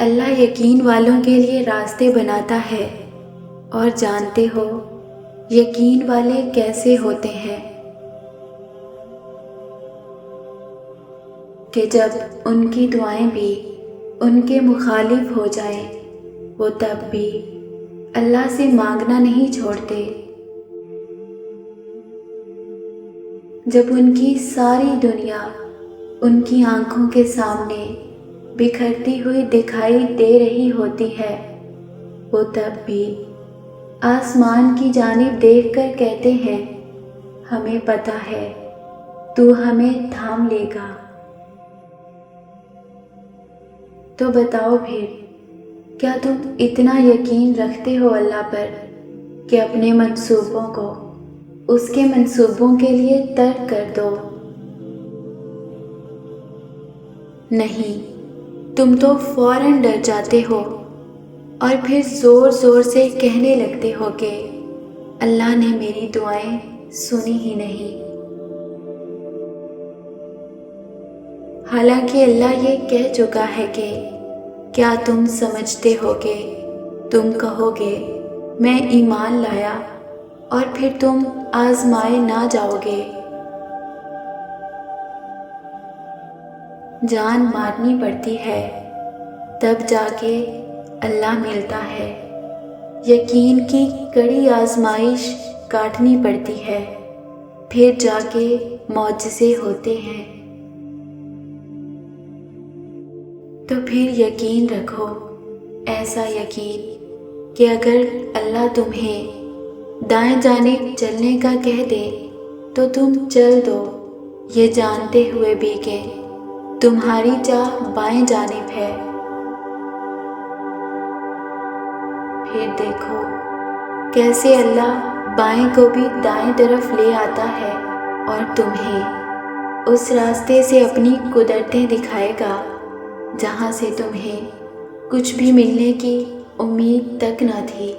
اللہ یقین والوں کے لیے راستے بناتا ہے، اور جانتے ہو یقین والے کیسے ہوتے ہیں کہ جب ان کی دعائیں بھی ان کے مخالف ہو جائیں وہ تب بھی اللہ سے مانگنا نہیں چھوڑتے۔ جب ان کی ساری دنیا ان کی آنکھوں کے سامنے بکھرتی ہوئی دکھائی دے رہی ہوتی ہے وہ تب بھی آسمان کی جانب دیکھ کر کہتے ہیں ہمیں پتہ ہے تو ہمیں تھام لے گا۔ تو بتاؤ پھر کیا تم اتنا یقین رکھتے ہو اللہ پر کہ اپنے منصوبوں کو اس کے منصوبوں کے لیے ترک کر دو؟ نہیں، تم تو فوراً ڈر جاتے ہو اور پھر زور زور سے کہنے لگتے ہو کہ اللہ نے میری دعائیں سنی ہی نہیں۔ حالانکہ اللہ یہ کہہ چکا ہے کہ کیا تم سمجھتے ہو کہ تم کہو گے میں ایمان لایا اور پھر تم آزمائے نہ جاؤ گے؟ جان مارنی پڑتی ہے تب جا کے اللہ ملتا ہے، یقین کی کڑی آزمائش کاٹنی پڑتی ہے پھر جا کے معجزے ہوتے ہیں۔ تو پھر یقین رکھو، ایسا یقین کہ اگر اللہ تمہیں دائیں جانب چلنے کا کہہ دے تو تم چل دو، یہ جانتے ہوئے بھی کہ تمہاری چاہ بائیں جانب ہے۔ پھر دیکھو کیسے اللہ بائیں کو بھی دائیں طرف لے آتا ہے اور تمہیں اس راستے سے اپنی قدرتیں دکھائے گا جہاں سے تمہیں کچھ بھی ملنے کی امید تک نہ تھی۔